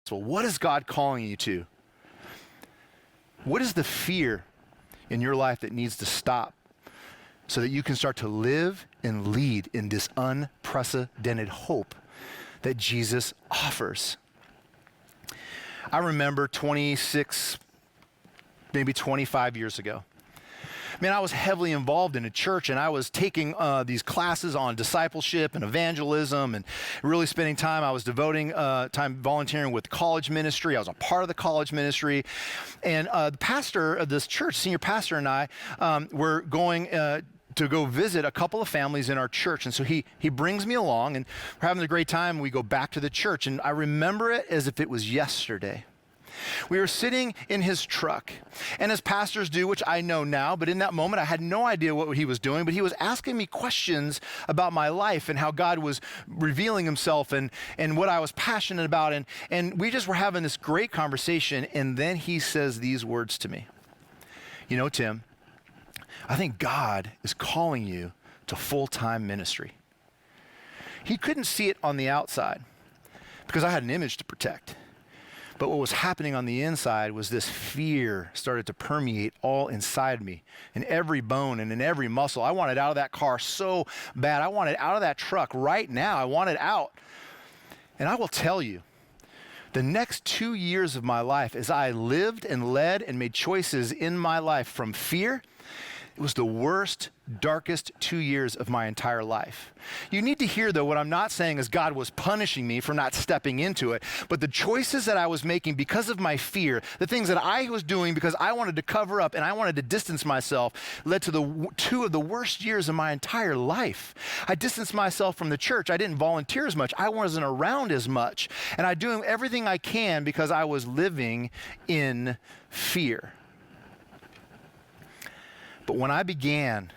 gospel. What is God calling you to? What is the fear in your life that needs to stop so that you can start to live and lead in this unprecedented hope that Jesus offers? I remember 26, maybe 25 years ago. Man, I was heavily involved in a church, and I was taking these classes on discipleship and evangelism and really spending time. I was devoting time volunteering with college ministry. I was a part of the college ministry. And the pastor of this church, senior pastor, and I were going to go visit a couple of families in our church. And so he brings me along, and we're having a great time. We go back to the church, and I remember it as if it was yesterday. We were sitting in his truck, and as pastors do, which I know now, but in that moment I had no idea what he was doing, but he was asking me questions about my life and how God was revealing himself and what I was passionate about, and we just were having this great conversation, and then he says these words to me. You know, Tim, I think God is calling you to full-time ministry. He couldn't see it on the outside because I had an image to protect. But what was happening on the inside was this fear started to permeate all inside me, in every bone and in every muscle. I wanted out of that car so bad. I wanted out of that truck right now. I wanted out. And I will tell you, the next 2 years of my life, as I lived and led and made choices in my life from fear, it was the worst, darkest 2 years of my entire life. You need to hear, though, what I'm not saying is God was punishing me for not stepping into it, but the choices that I was making because of my fear, the things that I was doing because I wanted to cover up and I wanted to distance myself, led to two of the worst years of my entire life. I distanced myself from the church. I didn't volunteer as much. I wasn't around as much. And I doing everything I can because I was living in fear. But when I began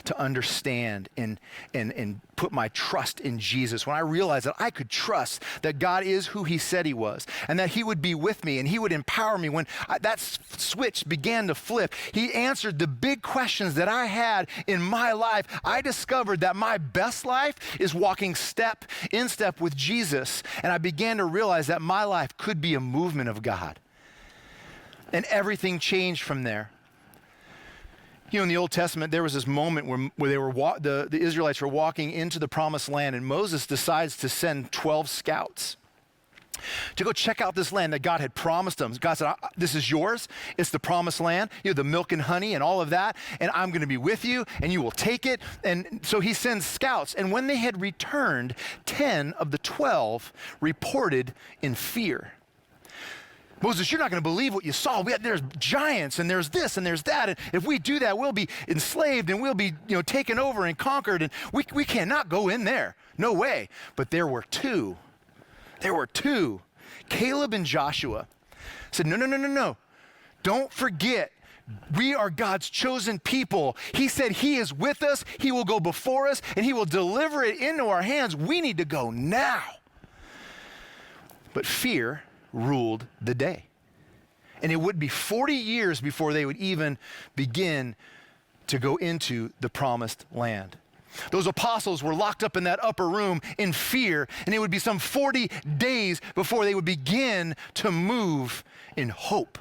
to understand and put my trust in Jesus, when I realized that I could trust that God is who he said he was, and that he would be with me and he would empower me, when that switch began to flip, he answered the big questions that I had in my life. I discovered that my best life is walking step in step with Jesus, and I began to realize that my life could be a movement of God. And everything changed from there. You know, in the Old Testament, there was this moment where they were the Israelites were walking into the promised land, and Moses decides to send 12 scouts to go check out this land that God had promised them. God said, this is yours. It's the promised land. You know, the milk and honey and all of that, and I'm going to be with you, and you will take it. And so he sends scouts, and when they had returned, 10 of the 12 reported in fear. Moses, you're not going to believe what you saw. There's giants, and there's this, and there's that. And if we do that, we'll be enslaved, and we'll be, taken over and conquered, and we cannot go in there. No way. But there were two. Caleb and Joshua said, no. Don't forget, we are God's chosen people. He said he is with us. He will go before us, and he will deliver it into our hands. We need to go now. But fear ruled the day. And it would be 40 years before they would even begin to go into the promised land. Those apostles were locked up in that upper room in fear, and it would be some 40 days before they would begin to move in hope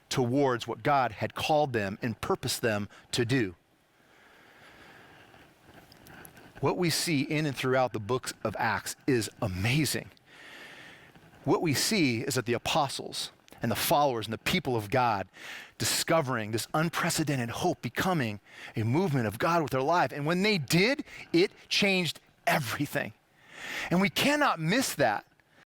towards what God had called them and purposed them to do. What we see in and throughout the books of Acts is amazing. What we see is that the apostles and the followers and the people of God discovering this unprecedented hope, becoming a movement of God with their life. And when they did, it changed everything. And we cannot miss that.